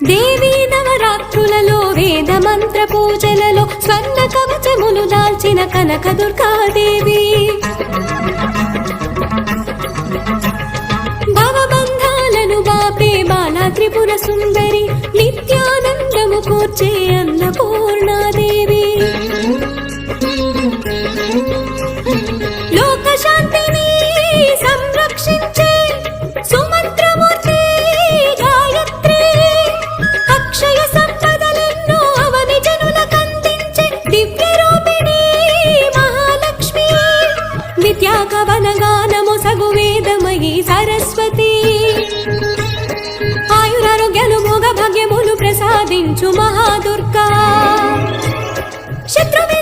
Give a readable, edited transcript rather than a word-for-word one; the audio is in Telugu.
దేవీ నవరాత్రులలో వేద మంత్ర పూజలలో స్వర్ణ కవచములు దాల్చిన కనక దుర్గాదేవి భవబంధాలను బాపే బాలా త్రిపుర సుందరి నిత్యానందము కూర్చే అన్నపూర్ణాదేవి లోక శాంతిని సంరక్షించే సుమంత్రమూర్తి గాయత్రి అక్షయ సంపదలెన్నో అవని జనులకందించే దివ్య రూపిణి మహాలక్ష్మి విద్యా కవన గానము సగు వేదమయీ సరస్వతి ఆయురారోగ్యాలు భోగ భాగ్యములు ప్రసాదించు మహాదుర్గా శత్రువి